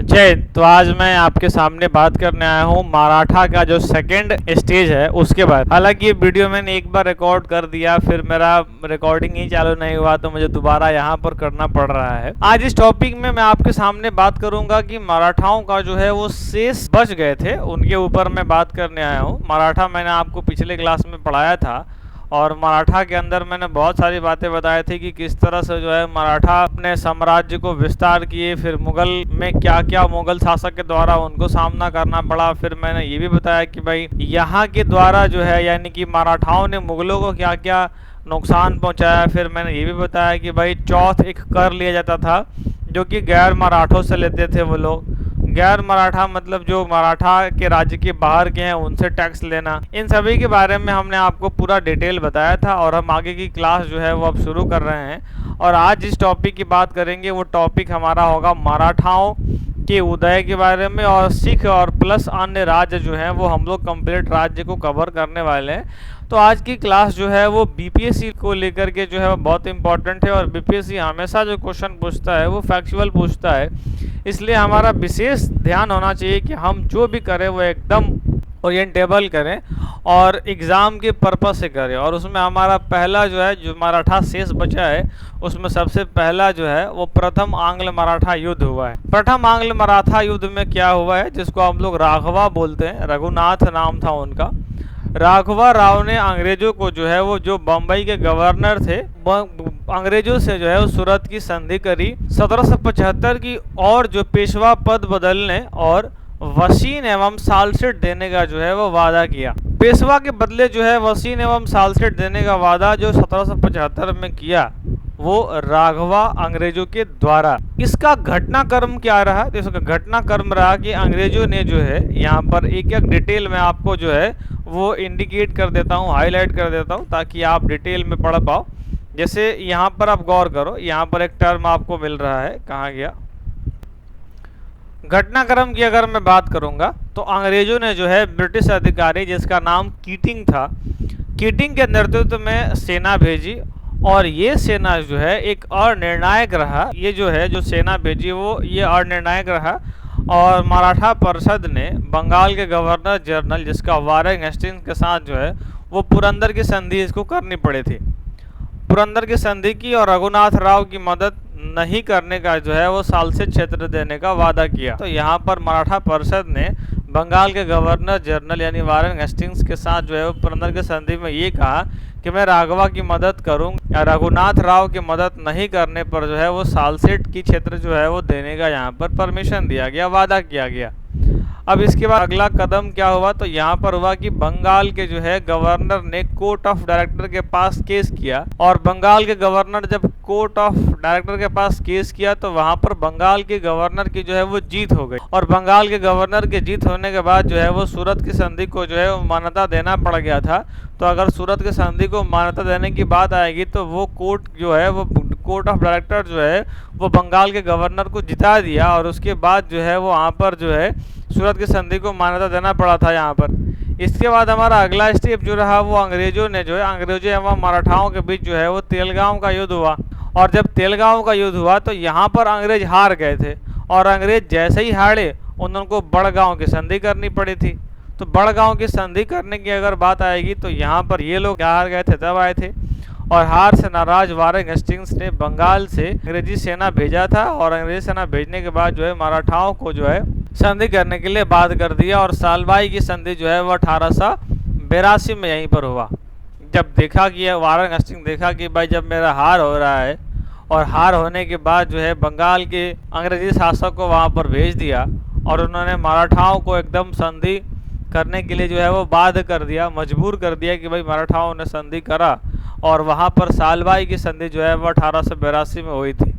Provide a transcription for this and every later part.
जय। तो आज मैं आपके सामने बात करने आया हूँ मराठा का जो सेकंड स्टेज है उसके बाद। हालांकि ये वीडियो मैंने एक बार रिकॉर्ड कर दिया, फिर मेरा रिकॉर्डिंग ही चालू नहीं हुआ तो मुझे दोबारा यहाँ पर करना पड़ रहा है। आज इस टॉपिक में मैं आपके सामने बात करूंगा कि मराठाओं का जो है वो शेष बच गए थे, उनके ऊपर मैं बात करने आया हूँ। मराठा मैंने आपको पिछले क्लास में पढ़ाया था और मराठा के अंदर मैंने बहुत सारी बातें बताई थी कि किस तरह से जो है मराठा अपने साम्राज्य को विस्तार किए, फिर मुगल में क्या क्या मुगल शासक के द्वारा उनको सामना करना पड़ा। फिर मैंने ये भी बताया कि भाई यहाँ के द्वारा जो है यानी कि मराठाओं ने मुगलों को क्या क्या नुकसान पहुंचाया। फिर मैंने ये भी बताया कि भाई चौथ एक कर लिया जाता था जो कि गैर मराठों से लेते थे वो लोग। गैर मराठा मतलब जो मराठा के राज्य के बाहर के हैं उनसे टैक्स लेना। इन सभी के बारे में हमने आपको पूरा डिटेल बताया था और हम आगे की क्लास जो है वो अब शुरू कर रहे हैं। और आज जिस टॉपिक की बात करेंगे वो टॉपिक हमारा होगा मराठाओं के उदय के बारे में, और सिख और प्लस अन्य राज्य जो हैं वो हम लोग कंप्लीट राज्य को कवर करने वाले हैं। तो आज की क्लास जो है वो बीपीएससी को लेकर के जो है वो बहुत इंपॉर्टेंट है, और बीपीएससी हमेशा जो क्वेश्चन पूछता है वो फैक्चुअल पूछता है। इसलिए हमारा विशेष ध्यान होना चाहिए कि हम जो भी करें वो एकदम ओरिएंटेबल करें और एग्ज़ाम के पर्पस से करें। और उसमें हमारा पहला जो है जो मराठा शेष बचा है उसमें सबसे पहला जो है वो प्रथम आंग्ल मराठा युद्ध हुआ है। प्रथम आंग्ल मराठा युद्ध में क्या हुआ है, जिसको हम लोग राघवा बोलते हैं, रघुनाथ नाम था उनका। राघवा राव ने अंग्रेजों को जो है वो जो बम्बई के गवर्नर थे अंग्रेजों से जो है वो सूरत की संधि करी 1775 की, और जो पेशवा पद बदलने और वसीन एवं सालसेट देने का जो है वो वादा किया। पेशवा के बदले जो है वसीन एवं सालसेट देने का वादा जो 1775 में किया वो राघवा अंग्रेजों के द्वारा। इसका घटनाक्रम क्या रहा, तो इसका घटनाक्रम रहा कि अंग्रेजों ने जो है यहाँ पर एक एक डिटेल में आपको जो है वो इंडिकेट कर देता हूँ, हाईलाइट कर देता हूँ ताकि आप डिटेल में पढ़ पाओ। जैसे यहाँ पर आप गौर करो, यहाँ पर एक टर्म आपको मिल रहा है, कहाँ गया। घटनाक्रम की अगर मैं बात करूंगा तो अंग्रेजों ने जो है ब्रिटिश अधिकारी जिसका नाम कीटिंग था, कीटिंग के नेतृत्व में सेना भेजी, और ये सेना जो है एक अनिर्णायक रहा। ये जो है जो सेना भेजी वो ये अनिर्णायक रहा, और मराठा परिषद ने बंगाल के गवर्नर जनरल जिसका वारेन हेस्टिंग्स के साथ जो है वो पुरंदर की संधि इसको करनी पड़ी थी। पुरंदर की संधि की और रघुनाथ राव की मदद नहीं करने का जो है वो सालसेट क्षेत्र देने का वादा किया। तो यहाँ पर मराठा परिषद ने बंगाल के गवर्नर जनरल यानी वारेन हेस्टिंग्स के साथ जो है वो पुरंदर की संधि में ये कहा कि मैं राघवा की मदद करूंगा, रघुनाथ राव की मदद नहीं करने पर जो है वो सालसेट की क्षेत्र जो है वो देने का यहाँ पर परमिशन दिया गया, वादा किया गया। अब इसके बाद अगला कदम क्या हुआ, तो यहाँ पर हुआ कि बंगाल के जो है गवर्नर ने कोर्ट ऑफ डायरेक्टर के पास केस किया, और बंगाल के गवर्नर जब कोर्ट ऑफ डायरेक्टर के पास केस किया तो वहाँ पर बंगाल के गवर्नर की जो है वो जीत हो गई। और बंगाल के गवर्नर की जीत होने के बाद जो है वो सूरत की संधि को जो है वो मान्यता देना पड़ गया था। तो अगर सूरत की संधि को मान्यता देने की बात आएगी तो वो कोर्ट जो है वो कोर्ट ऑफ डायरेक्टर जो है वो बंगाल के गवर्नर को जिता दिया, और उसके बाद जो है वो वहाँ पर जो है सूरत की संधि को मान्यता देना पड़ा था यहाँ पर। इसके बाद हमारा अगला स्टेप जो रहा वो अंग्रेजों ने जो है अंग्रेजों एवं मराठाओं के बीच जो है वो तेलगांव का युद्ध हुआ। और जब तेलगांव का युद्ध हुआ तो यहाँ पर अंग्रेज हार गए थे, और अंग्रेज जैसे ही हारे उनको बड़गांव की संधि करनी पड़ी थी। तो बड़गांव की संधि करने की अगर बात आएगी तो यहाँ पर ये लोग हार गए थे तब आए थे, और हार से नाराज वारेन हेस्टिंग्स ने बंगाल से अंग्रेजी सेना भेजा था, और अंग्रेजी सेना भेजने के बाद जो है मराठाओं को जो है संधि करने के लिए बात कर दिया। और सालबाई की संधि जो है वो 1882 में यहीं पर हुआ। जब देखा कि वारेन हेस्टिंग्स देखा कि भाई जब मेरा हार हो रहा है, और हार होने के बाद जो है बंगाल के अंग्रेजी शासक को वहाँ पर भेज दिया, और उन्होंने मराठाओं को एकदम संधि करने के लिए जो है वो बाध्य कर दिया, मजबूर कर दिया कि भाई मराठाओं ने संधि करा। और वहाँ पर सालबाई की संधि जो है वो 1882 में हुई थी।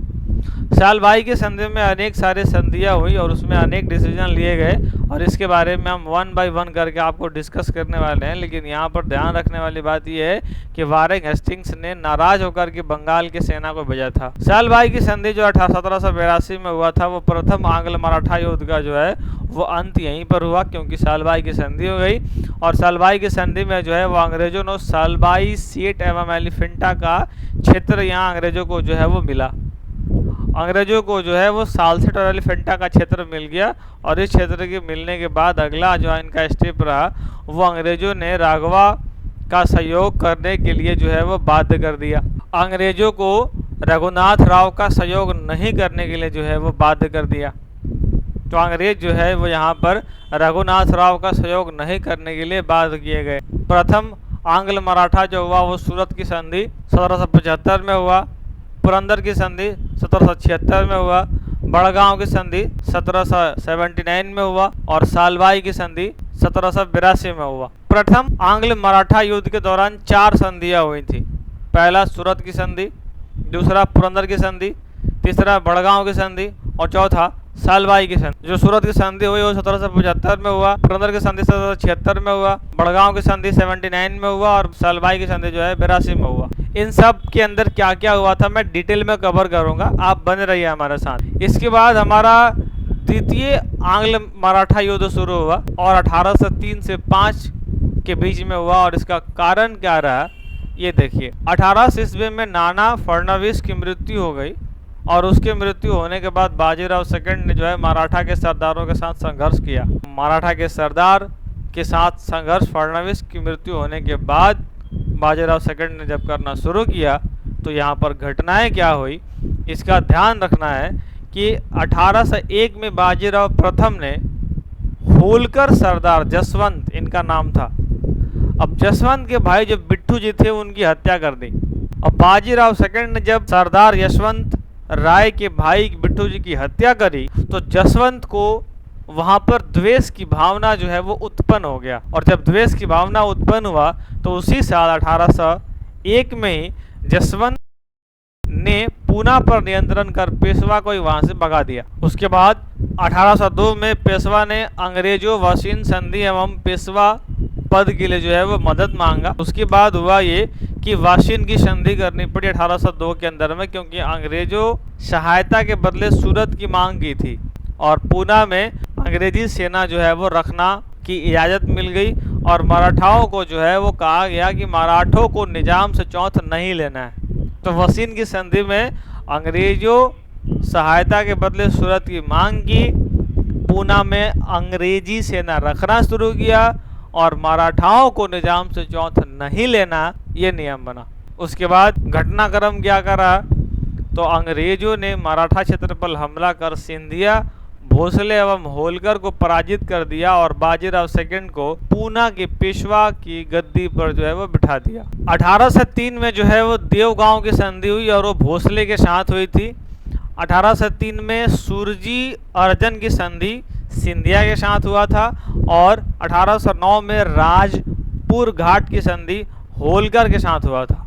सालबाई की संधि में अनेक सारे संधियाँ हुई और उसमें अनेक डिसीजन लिए गए, और इसके बारे में हम वन बाय वन करके आपको डिस्कस करने वाले हैं। लेकिन यहाँ पर ध्यान रखने वाली बात यह है कि वारेन हेस्टिंग्स ने नाराज होकर के बंगाल की सेना को भेजा था। सालबाई की संधि जो 1782 में हुआ था वो प्रथम आंग्ल मराठा युद्ध का जो है वो अंत यहीं पर हुआ, क्योंकि सालबाई की संधि हो गई। और सालबाई की संधि में जो है वो अंग्रेजों ने सालबाई, सेट एवं एलिफेंटा का क्षेत्र यहाँ अंग्रेजों को जो है वो मिला। अंग्रेजों को जो है वो साल्सेट और एलिफेंटा का क्षेत्र मिल गया, और इस क्षेत्र के मिलने के बाद अगला जो इनका स्टेप रहा वो अंग्रेजों ने राघवा का सहयोग करने के लिए जो है वो बाध्य कर दिया। अंग्रेजों को रघुनाथ राव का सहयोग नहीं करने के लिए जो है वो बाध्य कर दिया। तो अंग्रेज जो है वो यहाँ पर रघुनाथ राव का सहयोग नहीं करने के लिए बाध्य किए गए। प्रथम आंग्ल मराठा जो हुआ वो सूरत की संधि 1775 में हुआ, पुरंदर की संधि 1776 में हुआ, बड़गांव की संधि 1779 में हुआ और सालबाई की संधि 1782 में हुआ। प्रथम आंग्ल मराठा युद्ध के दौरान 4 संधियां हुई थी। पहला सूरत की संधि, दूसरा पुरंदर की संधि, तीसरा बड़गांव की संधि और चौथा सालबाई की संधि। जो सूरत की संधि हुई वो 1775 में हुआ, पुरंदर की संधि 1776 में हुआ, बड़गांव की संधि 79 में हुआ और सालबाई की संधि जो है 82 में हुआ। इन सब के अंदर क्या क्या हुआ था मैं डिटेल में कवर करूंगा, आप बने रहिए हमारे साथ। इसके बाद हमारा द्वितीय आंग्ल मराठा युद्ध शुरू हुआ और 1803 से 5 के बीच में हुआ। और इसका कारण क्या रहा ये देखिए। 1800 ईस्वी में नाना फडणवीस की मृत्यु हो गई और उसके मृत्यु होने के बाद बाजीराव सेकंड ने जो है मराठा के सरदारों के साथ संघर्ष किया। मराठा के सरदार के साथ संघर्ष फडणवीस की मृत्यु होने के बाद बाजीराव सेकंड ने जब करना शुरू किया तो यहाँ पर घटनाएं क्या हुई इसका ध्यान रखना है कि 1801 में बाजीराव प्रथम ने होलकर सरदार जसवंत इनका नाम था। अब जसवंत के भाई जो बिट्टू जी थे उनकी हत्या कर दी। अब बाजीराव सेकंड ने जब सरदार यशवंत राय के भाई बिट्टू जी की हत्या करी तो जसवंत को वहां पर द्वेष की भावना जो है वो उत्पन्न हो गया। और जब द्वेष की भावना उत्पन्न हुआ तो उसी साल 1801 में ही जसवंत ने पूना पर नियंत्रण कर पेशवा को वहां से भगा दिया। उसके बाद 1802 में पेशवा ने अंग्रेजों वाशिन संधि एवं पेशवा पद के लिए जो है वो मदद मांगा। उसके बाद हुआ ये कि वाशिन की संधि करनी पड़ी 1802 के अंदर में, क्योंकि अंग्रेजों सहायता के बदले सूरत की मांग की थी और पूना में अंग्रेजी सेना जो है वो रखना की इजाज़त मिल गई। और मराठाओं को जो है वो कहा गया कि मराठों को निजाम से चौथ नहीं लेना है। तो वाशिन की संधि में अंग्रेजों सहायता के बदले सूरत की मांग की, पूना में अंग्रेजी सेना रखना शुरू किया और मराठाओं को निजाम से चौथ नहीं लेना ये नियम बना। उसके बाद घटनाक्रम क्या करा तो अंग्रेजों ने मराठा क्षेत्र पर हमला कर सिंधिया, भोसले एवं होलकर को पराजित कर दिया और बाजीराव सेकंड को पूना के पेशवा की गद्दी पर जो है वो बिठा दिया। 1803 में जो है वो देवगांव की संधि हुई और वो भोसले के साथ हुई थी। 1803 में सूरजी अर्जन की संधि सिंधिया के साथ हुआ था और 1809 में राजपुर घाट की संधि होलकर के साथ हुआ था।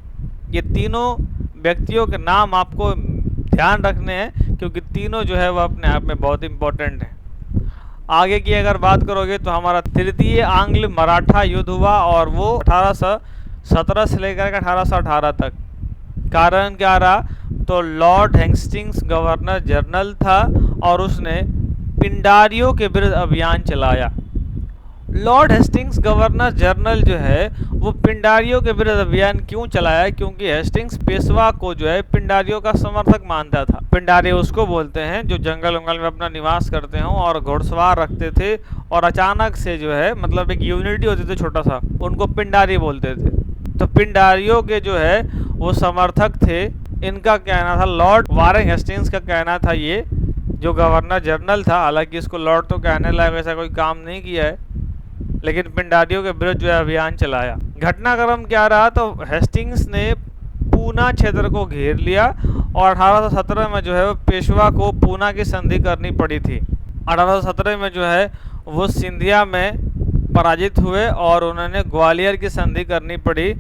ये तीनों व्यक्तियों के नाम आपको ध्यान रखने हैं क्योंकि तीनों जो है वो अपने आप में बहुत इंपॉर्टेंट हैं। आगे की अगर बात करोगे तो हमारा तृतीय आंग्ल मराठा युद्ध हुआ और वो 1817 से लेकर 1818 तक। कारण क्या रहा तो लॉर्ड हेस्टिंग्स गवर्नर जनरल था और उसने पिंडारियों के विरुद्ध अभियान चलाया। लॉर्ड हेस्टिंग्स गवर्नर जनरल जो है वो पिंडारियों के विरुद्ध अभियान क्यों चलाया? क्योंकि हेस्टिंग्स पेशवा को जो है पिंडारियों का समर्थक मानता था। पिंडारी उसको बोलते हैं जो जंगल वंगल में अपना निवास करते हों और घुड़सवार रखते थे और अचानक से जो है मतलब एक यूनिटी होती थी छोटा सा, उनको पिंडारी बोलते थे। तो पिंडारियों के जो है वो समर्थक थे। इनका कहना था, लॉर्ड वारेन हेस्टिंग्स का कहना था ये जो गवर्नर जनरल था, हालांकि इसको लॉर्ड तो कहने लायक ऐसा कोई काम नहीं किया है, लेकिन पिंडारियों के विरुद्ध जो है अभियान चलाया। घटनाक्रम क्या रहा तो हेस्टिंग्स ने पूना क्षेत्र को घेर लिया और 1817 में जो है पेशवा को पूना की संधि करनी पड़ी थी। 1817 में जो है वो सिंधिया में पराजित हुए और उन्होंने ग्वालियर की संधि करनी पड़ी।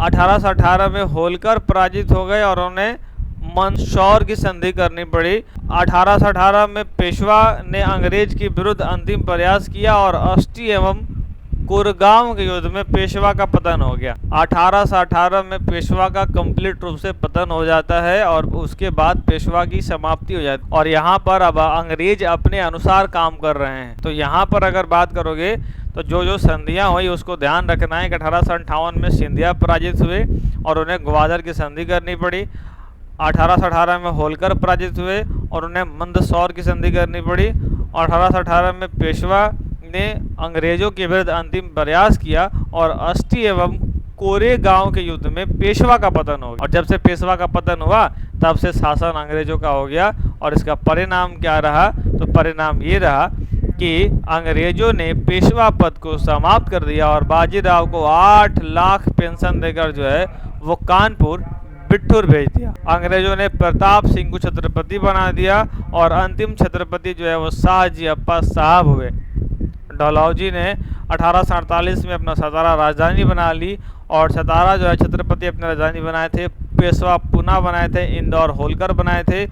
1818 में होलकर पराजित हो गए और उन्हें मंदसौर की संधि करनी पड़ी। 1818 में पेशवा ने अंग्रेज के विरुद्ध अंतिम प्रयास किया और अस्टी एवं कुरगांव के युद्ध में पेशवा का पतन हो गया। 1818 में पेशवा का कंप्लीट रूप से पतन हो जाता है और उसके बाद पेशवा की समाप्ति हो जाती है और यहाँ पर अब अंग्रेज अपने अनुसार काम कर रहे हैं। तो यहाँ पर अगर बात करोगे तो जो संधियाँ हुई उसको ध्यान रखना है कि 1858 में सिंधिया पराजित हुए और उन्हें ग्वादर की संधि करनी पड़ी। 1818 में होलकर पराजित हुए और उन्हें मंदसौर की संधि करनी पड़ी। और 1818 में पेशवा ने अंग्रेजों के विरुद्ध अंतिम प्रयास किया और अष्टी एवं कोरेगांव के युद्ध में पेशवा का पतन हो गया। और जब से पेशवा का पतन हुआ तब से शासन अंग्रेजों का हो गया। और इसका परिणाम क्या रहा? तो परिणाम ये रहा कि अंग्रेजों ने पेशवा पद को समाप्त कर दिया और बाजीराव को 8 लाख पेंशन देकर जो है वो कानपुर बिट्ठूर भेज दिया। अंग्रेजों ने प्रताप सिंह को छत्रपति बना दिया और अंतिम छत्रपति जो है वो शाहजी अप्पा साहब हुए। डलहौजी ने 1848 में अपना सतारा राजधानी बना ली और सतारा जो है छत्रपति अपनी राजधानी बनाए थे। पेशवा पूना बनाए थे, इंदौर होलकर बनाए थे,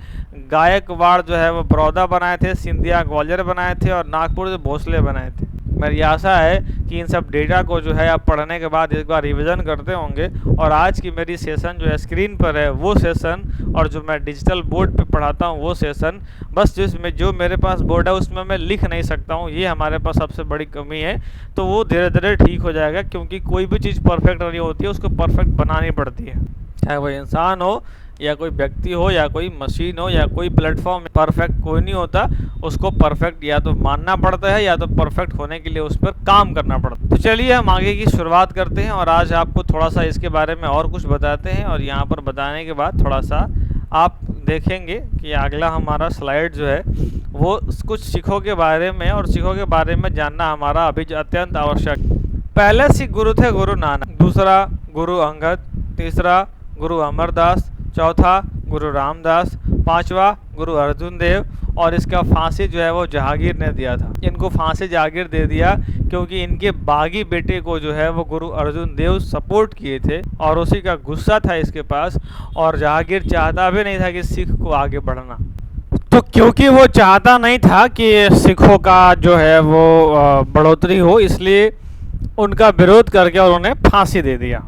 गायकवाड़ जो है वो बड़ौदा बनाए थे, सिंधिया ग्वालियर बनाए थे और नागपुर से भोसले बनाए थे। मेरी आशा है कि इन सब डेटा को जो है आप पढ़ने के बाद एक बार रिवीजन करते होंगे। और आज की मेरी सेशन जो है स्क्रीन पर है वो सेशन, और जो मैं डिजिटल बोर्ड पे पढ़ाता हूँ वो सेशन, बस जिसमें जो मेरे पास बोर्ड है उसमें मैं लिख नहीं सकता हूँ, ये हमारे पास सबसे बड़ी कमी है। तो वो धीरे धीरे ठीक हो जाएगा, क्योंकि कोई भी चीज़ परफेक्ट नहीं होती है, उसको परफेक्ट बनानी पड़ती है। चाहे वो इंसान हो या कोई व्यक्ति हो या कोई मशीन हो या कोई प्लेटफॉर्म, परफेक्ट कोई नहीं होता, उसको परफेक्ट या तो मानना पड़ता है या तो परफेक्ट होने के लिए उस पर काम करना पड़ता है। तो चलिए हम आगे की शुरुआत करते हैं और आज आपको थोड़ा सा इसके बारे में और कुछ बताते हैं। और यहाँ पर बताने के बाद थोड़ा सा आप देखेंगे कि अगला हमारा स्लाइड जो है वो कुछ सिखों के बारे में, और सिखों के बारे में जानना हमारा अभी अत्यंत आवश्यक। पहले सिख गुरु थे गुरु नानक, दूसरा गुरु अंगद, तीसरा गुरु अमरदास, चौथा गुरु रामदास, पांचवा गुरु अर्जुन देव, और इसका फांसी जो है वो जहांगीर ने दिया था। इनको फांसी जहांगीर दे दिया क्योंकि इनके बागी बेटे को जो है वो गुरु अर्जुन देव सपोर्ट किए थे और उसी का गुस्सा था इसके पास, और जहांगीर चाहता भी नहीं था कि सिख को आगे बढ़ना। तो क्योंकि वो चाहता नहीं था कि सिखों का जो है वो बढ़ोतरी हो, इसलिए उनका विरोध करके और उन्हें फांसी दे दिया।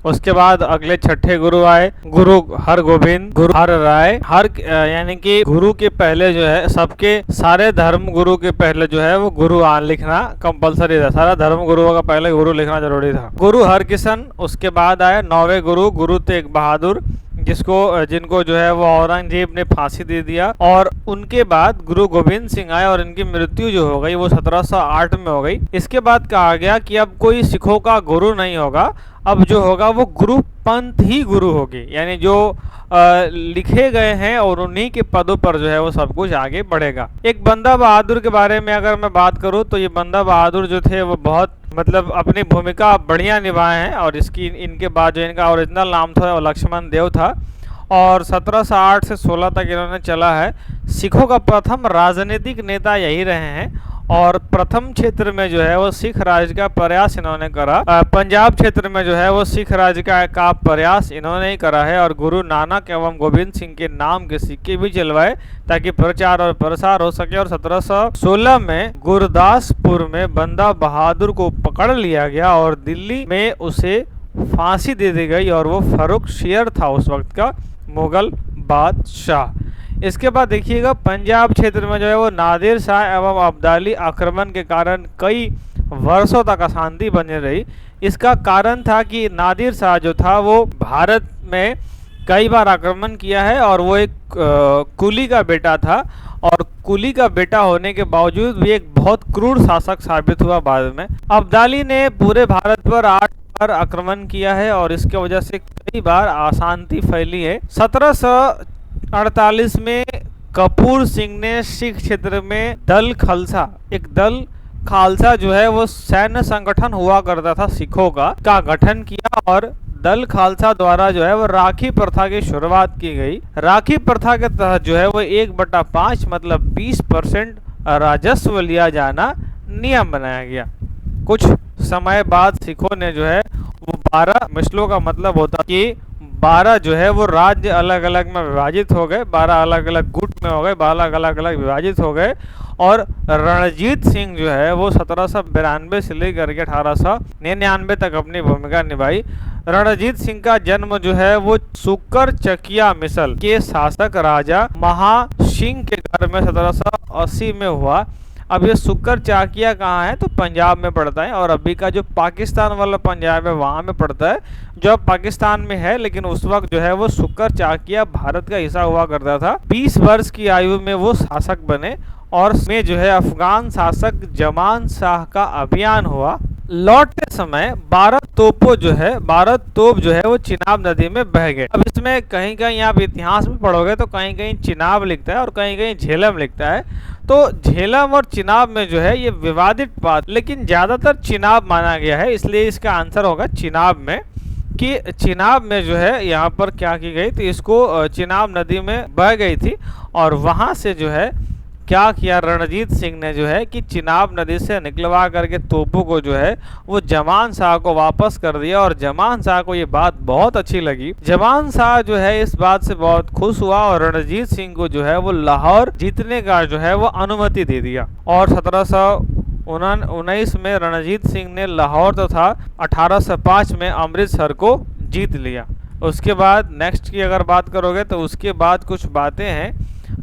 उसके बाद अगले छठे गुरु आए, गुरु हरगोविंद, गुरु हर राय। हर यानी कि गुरु के पहले जो है सबके सारे धर्म गुरु के पहले जो है वो गुरु लिखना कंपलसरी था। सारा धर्म गुरुओं का पहले गुरु लिखना जरूरी था। गुरु हरकिशन, उसके बाद आए 9वें गुरु, गुरु तेग बहादुर, जिनको जो है वो औरंगजेब ने फांसी दे दिया। और उनके बाद गुरु गोविंद सिंह आए और इनकी मृत्यु जो हो गई वो 1708 में हो गई। इसके बाद कहा गया कि अब कोई सिखों का गुरु नहीं होगा, अब जो होगा वो गुरु पंथ ही गुरु होगी, यानी जो लिखे गए हैं और उन्हीं के पदों पर जो है वो सब कुछ आगे बढ़ेगा। एक बंदा बहादुर के बारे में अगर मैं बात करूं तो ये बंदा बहादुर जो थे वो बहुत मतलब अपनी भूमिका बढ़िया निभाए हैं। और इनके बाद जो इनका ओरिजिनल नाम था वो लक्ष्मण देव था और 1708 से 16 तक इन्होंने चला है। सिखों का प्रथम राजनीतिक नेता यही रहे हैं और प्रथम क्षेत्र में जो है वो सिख राज का प्रयास इन्होंने करा। पंजाब क्षेत्र में जो है वो सिख राज का प्रयास इन्होंने ही करा है और गुरु नानक एवं गोविंद सिंह के नाम के सिक्के भी चलवाए ताकि प्रचार और प्रसार हो सके। और 1716 में गुरदासपुर में बंदा बहादुर को पकड़ लिया गया और दिल्ली में उसे फांसी दे दी गई और वो फर्रुख शेर था उस वक्त का मुगल बादशाह। इसके बाद देखिएगा पंजाब क्षेत्र में जो है वो नादिर शाह एवं अब्दाली आक्रमण के कारण कई वर्षों तक अशांति बनी रही। इसका कारण था कि नादिर शाह जो था वो भारत में कई बार आक्रमण किया है और वो एक कुली का बेटा था और कुली का बेटा होने के बावजूद भी एक बहुत क्रूर शासक साबित हुआ बाद में। अब्दाली ने पूरे भारत पर 8 बार आक्रमण किया है और इसके वजह से कई बार अशांति फैली है। 1748 में कपूर सिंह ने सिख क्षेत्र में दल खालसा जो है वो सैन्य संगठन हुआ करता था सिखों का गठन किया और दल खालसा द्वारा जो है वो राखी प्रथा की शुरुआत की गई। राखी प्रथा के तहत जो है वो 1/5 मतलब 20% राजस्व लिया जाना नियम बनाया गया। कुछ समय बाद सिखों ने जो है वो 12 मिसलों का मतलब होता कि 12 जो है वो राज्य अलग अलग में विभाजित हो गए, 12 अलग अलग गुट में हो गए, 12 अलग अलग विभाजित हो गए। और रणजीत सिंह जो है वो 1792 से लेकर के 1899 तक अपनी भूमिका निभाई। रणजीत सिंह का जन्म जो है वो सुकर चकिया मिसल के शासक राजा महासिंह के घर में 1780 में हुआ। अब ये सुक्कर चाकिया कहाँ है, तो पंजाब में पड़ता है, और अभी का जो पाकिस्तान वाला पंजाब है वहाँ में पड़ता है, जो अब पाकिस्तान में है। लेकिन उस वक्त जो है वो सुक्कर चाकिया भारत का हिस्सा हुआ करता था। 20 वर्ष की आयु में वो शासक बने, और में जो है अफगान शासक जमान शाह का अभियान हुआ। लौटते समय 12 तोप जो है वो चिनाब नदी में बह गए। अब इसमें कहीं कहीं आप इतिहास में पढ़ोगे तो कहीं कहीं चिनाब लिखता है और कहीं कहीं झेलम लिखता है। तो झेलम और चिनाब में जो है ये विवादित बात, लेकिन ज्यादातर चिनाब माना गया है, इसलिए इसका आंसर होगा चिनाब में। कि चिनाब में जो है यहाँ पर क्या की गई, तो इसको चिनाब नदी में बह गई थी, और वहां से जो है क्या किया रणजीत सिंह ने जो है कि चिनाब नदी से निकलवा करके तोपों को जो है वो जमान शाह को वापस कर दिया। और जमान शाह को ये बात बहुत अच्छी लगी। जमान शाह जो है इस बात से बहुत खुश हुआ और रणजीत सिंह को जो है वो लाहौर जीतने का जो है वो अनुमति दे दिया। और 1719 में रणजीत सिंह ने लाहौर तथा 1805 में अमृतसर को जीत लिया। उसके बाद नेक्स्ट की अगर बात करोगे तो उसके बाद कुछ बातें हैं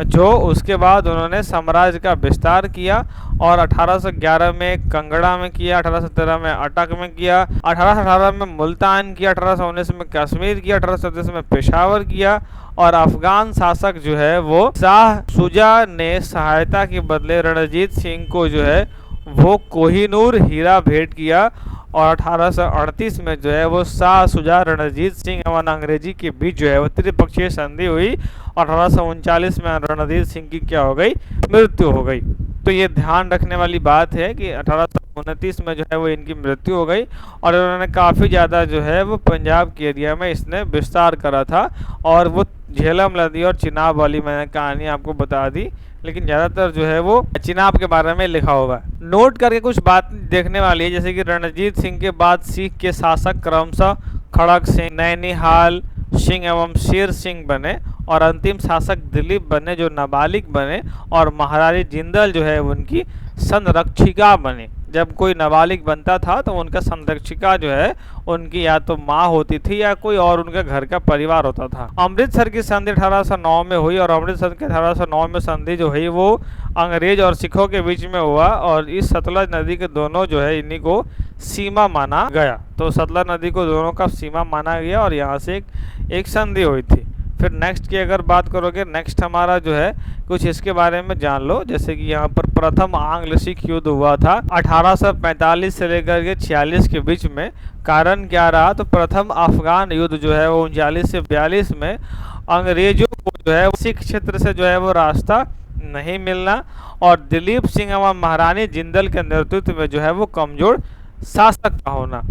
जो उसके बाद उन्होंने साम्राज्य का विस्तार किया। और 1811 में कंगड़ा में किया, 1813 में अटक में किया, 1818 में मुल्तान किया, 1819 में कश्मीर किया, 1837 में पेशावर किया। और अफगान शासक जो है वो शाह शुजा ने सहायता के बदले रणजीत सिंह को जो है वो कोहिनूर हीरा भेंट किया। और 1838 में जो है वो शाह शुजा रणजीत सिंह एवं अंग्रेजी के बीच जो है वो त्रिपक्षीय संधि हुई। 1839 में रणजीत सिंह की क्या हो गई, मृत्यु हो गई। तो ये ध्यान रखने वाली बात है कि 1829 में जो है वो इनकी मृत्यु हो गई। और इन्होंने काफ़ी ज़्यादा जो है वो पंजाब के एरिया में इसने विस्तार करा था। और वो झेलम नदी और चिनाब वाली मैंने कहानी आपको बता दी, लेकिन ज़्यादातर जो है वो चिनाब के बारे में लिखा होगा। नोट करके कुछ बात देखने वाली है, जैसे कि रणजीत सिंह के बाद सिख के शासक क्रमशः खड़क सिंह, नैनीहाल सिंह एवं शेर सिंह बने। और अंतिम शासक दिलीप बने जो नाबालिग बने। और महारानी जिंदल जो है उनकी संरक्षिका बने। जब कोई नाबालिग बनता था तो उनका संरक्षिका जो है उनकी या तो माँ होती थी या कोई और उनका घर का परिवार होता था। अमृतसर की संधि 1809 में हुई। और अमृतसर के 1809 में संधि जो हुई वो अंग्रेज और सिखों के बीच में हुआ। और इस सतलज नदी के दोनों जो है इन्हीं को सीमा माना गया। तो सतलज नदी को दोनों का सीमा माना गया और यहाँ से एक संधि हुई थी। फिर नेक्स्ट की अगर बात करोगे, नेक्स्ट हमारा जो है कुछ इसके बारे में जान लो। जैसे कि यहाँ पर प्रथम आंग्ल सिख युद्ध हुआ था 1845 से लेकर के 46 के बीच में। कारण क्या रहा, तो प्रथम अफगान युद्ध जो है वो 39 से 42 में अंग्रेजों को जो है सिख क्षेत्र से जो है वो रास्ता नहीं मिलना और दिलीप सिंह एवं महारानी जिंदल के नेतृत्व में जो है वो कमजोर शासक का होना।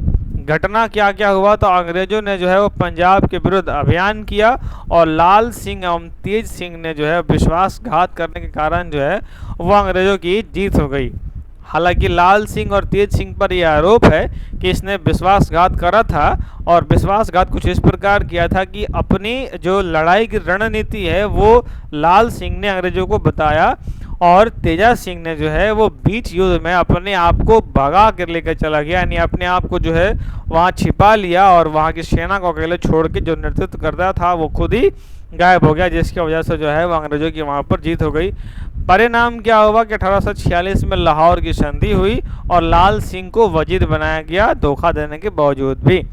घटना क्या क्या हुआ, तो अंग्रेजों ने जो है वो पंजाब के विरुद्ध अभियान किया और लाल सिंह एवं तेज सिंह ने जो है विश्वासघात करने के कारण जो है वो अंग्रेजों की जीत हो गई। हालांकि लाल सिंह और तेज सिंह पर यह आरोप है कि इसने विश्वासघात करा था और विश्वासघात कुछ इस प्रकार किया था कि अपनी जो लड़ाई की रणनीति है वो लाल सिंह ने अंग्रेजों को बताया और तेजा सिंह ने जो है वो बीच युद्ध में अपने आप को भगा कर लेकर चला गया, यानी अपने आप को जो है वहाँ छिपा लिया और वहाँ की सेना को अकेले छोड़ के जो नेतृत्व करता था वो खुद ही गायब हो गया, जिसकी वजह से जो है वो अंग्रेजों की वहाँ पर जीत हो गई। परिणाम क्या हुआ कि 1846 में लाहौर की संधि हुई और लाल सिंह को वजीर बनाया गया, धोखा देने के बावजूद भी।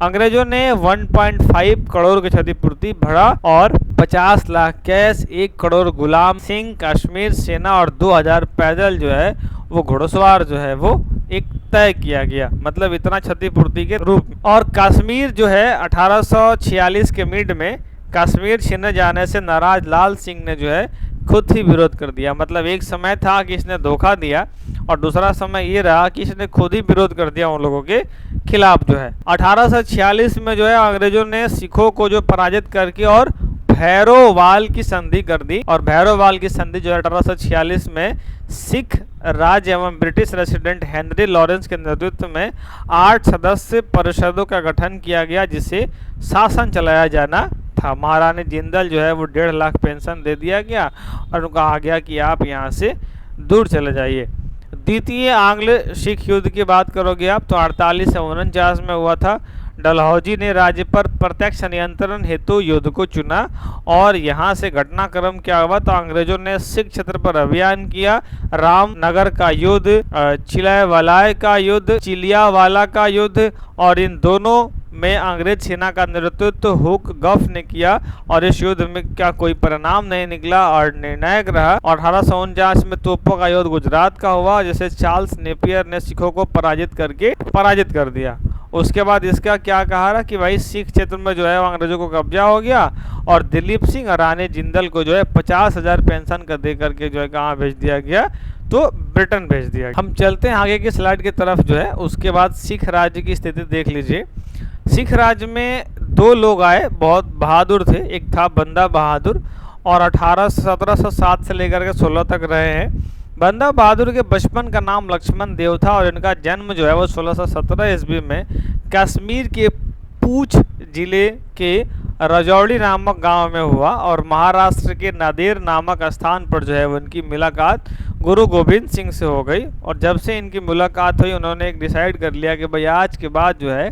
अंग्रेजों ने 1.5 करोड़ की क्षतिपूर्ति भरा और 50 लाख कैश, 1 करोड़ गुलाम सिंह, कश्मीर सेना और 2000 पैदल जो है वो घुड़सवार जो है वो एक तय किया गया, मतलब इतना क्षतिपूर्ति के रूप में। और कश्मीर जो है 1846 के मिड में कश्मीर छीनने जाने से नाराज लाल सिंह ने जो है खुद ही विरोध कर दिया। मतलब एक समय था कि इसने धोखा दिया और दूसरा समय ये रहा कि इसने खुद ही विरोध कर दिया उन लोगों के खिलाफ जो है। 1846 में जो है अंग्रेजों ने सिखों को जो पराजित करके और भैरोवाल की संधि कर दी और भैरोवाल की संधि जो है 1846 में सिख राज एवं ब्रिटिश रेसिडेंट हेनरी लॉरेंस के नेतृत्व में 8 सदस्य परिषदों का गठन किया गया जिसे शासन चलाया जाना था। महारानी जिंदल जो है वो 1.5 लाख पेंशन दे दिया गया और उनको कहा गया कि आप यहाँ से दूर चले जाइए। द्वितीय आंग्ल सिख युद्ध की बात करोगे आप तो 48 से 49 में हुआ था। डलहौजी ने राज्य पर प्रत्यक्ष नियंत्रण हेतु युद्ध को चुना। और यहाँ से घटनाक्रम क्या हुआ, तो अंग्रेजों ने सिख क्षेत्र पर अभियान किया। रामनगर का युद्ध, चिलैवाला का युद्ध, चिलियावाला का युद्ध, और इन दोनों में अंग्रेज सेना का नेतृत्व हुक गफ ने किया। और इस युद्ध में क्या कोई परिणाम नहीं निकला और निर्णायक रहा। और 1849 में तोपों का युद्ध गुजरात का हुआ, जिसे चार्ल्स नेपियर ने सिखों को पराजित कर दिया। उसके बाद इसका क्या कहा रहा कि भाई सिख क्षेत्र में जो है अंग्रेजों को कब्जा हो गया, और दिलीप सिंह और रानी जिंदल को जो है 50,000 पेंशन कर दे करके जो है कहाँ भेज दिया गया, तो ब्रिटेन भेज दिया गया। हम चलते हैं आगे की स्लाइड की तरफ जो है। उसके बाद सिख राज्य की स्थिति देख लीजिए। सिख राज्य में दो लोग आए, बहुत बहादुर थे। एक था बंदा बहादुर, और 1707 से लेकर के 16 तक रहे हैं। बंदा बहादुर के बचपन का नाम लक्ष्मण देव था, और इनका जन्म जो है वो 1617 ईस्वी में कश्मीर के पूंछ जिले के रजौड़ी नामक गांव में हुआ। और महाराष्ट्र के नादेर नामक स्थान पर जो है उनकी मुलाकात गुरु गोविंद सिंह से हो गई। और जब से इनकी मुलाकात हुई, उन्होंने एक डिसाइड कर लिया कि भाई आज के बाद जो है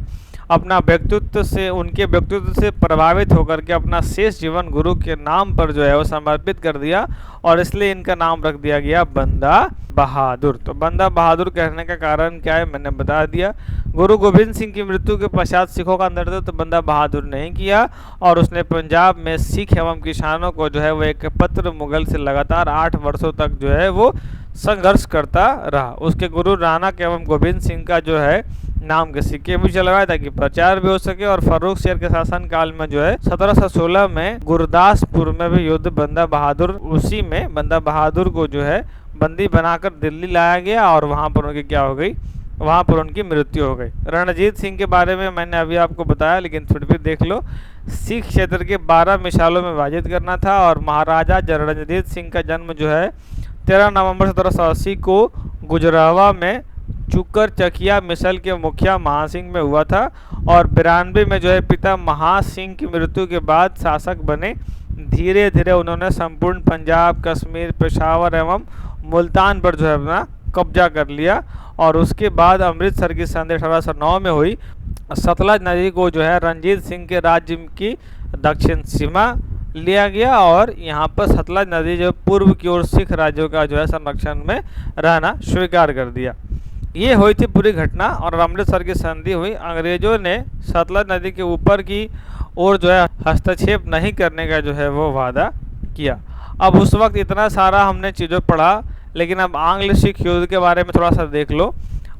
अपना उनके व्यक्तित्व से प्रभावित होकर के अपना शेष जीवन गुरु के नाम पर जो है वो समर्पित कर दिया, और इसलिए इनका नाम रख दिया गया बंदा बहादुर। तो बंदा बहादुर कहने का कारण क्या है मैंने बता दिया। गुरु गोविंद सिंह की मृत्यु के पश्चात सिखों का नेतृत्व तो बंदा बहादुर नहीं किया, और उसने पंजाब में सिख एवं किसानों को जो है वो एक पत्र मुगल से लगातार 8 वर्षों तक जो है वो संघर्ष करता रहा। उसके गुरु नानक एवं गोविंद सिंह का जो है नाम के सिक्के भी चलवाए ताकि प्रचार भी हो सके। और फारूक शेर के शासन काल में जो है 1716 में गुरदासपुर में भी युद्ध बंदा बहादुर, उसी में बंदा बहादुर को जो है बंदी बनाकर दिल्ली लाया गया, और वहां पर उनकी क्या हो गई, वहां पर उनकी मृत्यु हो गई। रणजीत सिंह के बारे में मैंने अभी आपको बताया, लेकिन फिर भी देख लो। सिख क्षेत्र के 12 मिसालों में विभाजित करना था, और महाराजा रणजीत सिंह का जन्म जो है 13 नवंबर 1780 को गुजरावा में चुकर चकिया मिसल के मुखिया महासिंह में हुआ था। और 92 में जो है पिता महासिंह की मृत्यु के बाद शासक बने। धीरे धीरे उन्होंने संपूर्ण पंजाब, कश्मीर, पेशावर एवं मुल्तान पर जो है अपना कब्जा कर लिया। और उसके बाद अमृतसर की संधि 1809 में हुई। सतलज नदी को जो है रणजीत सिंह के राज्य की दक्षिण सीमा लिया गया, और यहाँ पर सतलज नदी जो पूर्व की ओर सिख राज्यों का जो है संरक्षण में रहना स्वीकार कर दिया। ये हुई थी पूरी घटना, और अमृतसर की संधि हुई। अंग्रेजों ने सतलज नदी के ऊपर की ओर जो है हस्तक्षेप नहीं करने का जो है वो वादा किया। अब उस वक्त इतना सारा हमने चीज़ों पढ़ा, लेकिन अब आंग्ल सिख युद्ध के बारे में थोड़ा सा देख लो।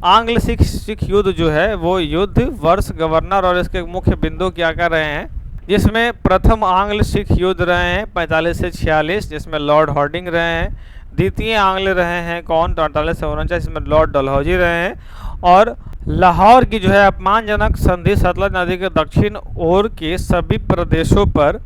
आंग्ल सिख युद्ध जो है वो युद्ध, वर्ष, गवर्नर और इसके मुख्य बिंदु क्या क्या रहे हैं, जिसमें प्रथम आंग्ल सिख युद्ध रहे हैं 45 से 46, जिसमें लॉर्ड हार्डिंग रहे हैं। द्वितीय आंग्ल रहे हैं कौन, 48 से 49, जिसमें लॉर्ड डलहौजी रहे हैं। और लाहौर की जो है अपमानजनक संधि सतलज नदी के दक्षिण ओर के सभी प्रदेशों पर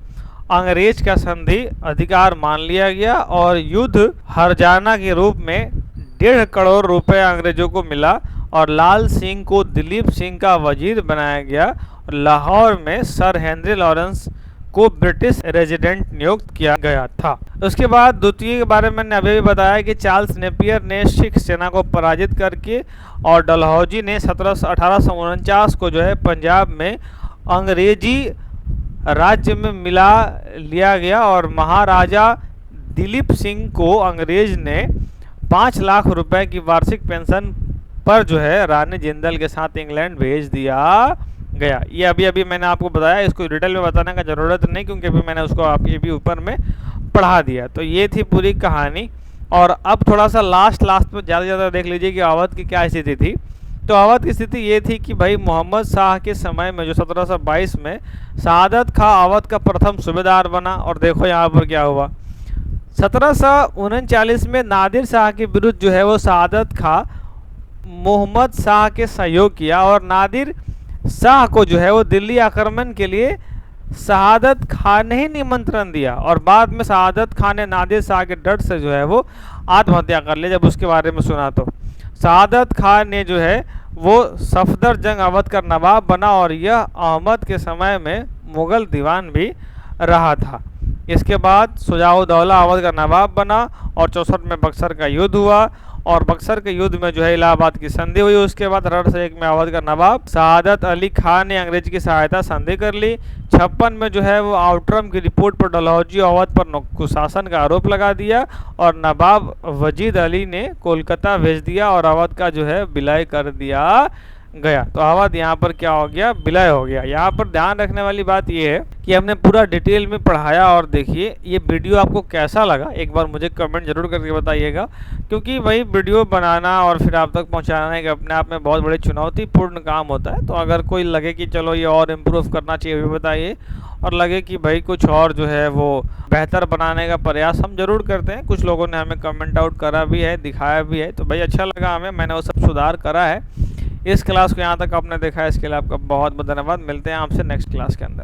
अंग्रेज का संधि अधिकार मान लिया गया, और युद्ध हरजाना के रूप में 1.5 करोड़ रुपए अंग्रेजों को मिला, और लाल सिंह को दिलीप सिंह का वजीर बनाया गया। लाहौर में सर हेनरी लॉरेंस को ब्रिटिश रेजिडेंट नियुक्त किया गया था। उसके बाद द्वितीय के बारे में मैंने अभी भी बताया कि चार्ल्स नेपियर ने सिख सेना को पराजित करके, और डलहौजी ने 1849 को जो है पंजाब में अंग्रेजी राज्य में मिला लिया गया, और महाराजा दिलीप सिंह को अंग्रेज ने 5 लाख रुपए की वार्षिक पेंशन पर जो है रानी जिंदल के साथ इंग्लैंड भेज दिया गया। ये अभी मैंने आपको बताया, इसको डिटेल में बताने का ज़रूरत नहीं, क्योंकि अभी मैंने उसको आप ये भी ऊपर में पढ़ा दिया। तो ये थी पूरी कहानी। और अब थोड़ा सा लास्ट में ज़्यादा देख लीजिए कि अवध की क्या स्थिति थी। तो अवध की स्थिति ये थी कि भाई मोहम्मद शाह के समय में जो 1722 में शहादत खां अवध का प्रथम सूबेदार बना। और देखो यहाँ पर क्या हुआ, 1739 में नादिर शाह के विरुद्ध जो है वो शहादत खां मोहम्मद शाह के सहयोग किया, और नादिर शाह को जो है वो दिल्ली आक्रमण के लिए शहादत खान ने ही निमंत्रण दिया, और बाद में शहादत खान ने नादिर शाह के डर से जो है वो आत्महत्या कर ली। जब उसके बारे में सुना तो शहादत खान ने जो है वो सफदरजंग अवध का नवाब बना, और यह अहमद के समय में मुगल दीवान भी रहा था। इसके बाद सुजाउद्दौला अवध का नवाब बना, और 64 में बक्सर का युद्ध हुआ, और बक्सर के युद्ध में जो है इलाहाबाद की संधि हुई। उसके बाद 1801 में अवध का नवाब शहादत अली खान ने अंग्रेज की सहायता संधि कर ली। 56 में जो है वो आउटरम की रिपोर्ट पर डलहौजी अवध पर कुशासन का आरोप लगा दिया और नवाब वजीद अली ने कोलकाता भेज दिया और अवध का जो है विलय कर दिया गया। तो अवध यहाँ पर क्या हो गया, विलय हो गया। यहाँ पर ध्यान रखने वाली बात यह है कि हमने पूरा डिटेल में पढ़ाया। और देखिए ये वीडियो आपको कैसा लगा एक बार मुझे कमेंट जरूर करके बताइएगा, क्योंकि वही वीडियो बनाना और फिर आप तक पहुँचाना एक अपने आप में बहुत बड़ी चुनौतीपूर्ण काम होता है। तो अगर कोई लगे कि चलो ये और इम्प्रूव करना चाहिए भी बताइए, और लगे कि भाई कुछ और जो है वो बेहतर बनाने का प्रयास हम जरूर करते हैं। कुछ लोगों ने हमें कमेंट आउट करा भी है, दिखाया भी है, तो भाई अच्छा लगा हमें, मैंने वो सब सुधार करा है। इस क्लास को यहाँ तक आपने देखा है, इसके लिए आपका बहुत बहुत धन्यवाद। मिलते हैं आपसे नेक्स्ट क्लास के अंदर।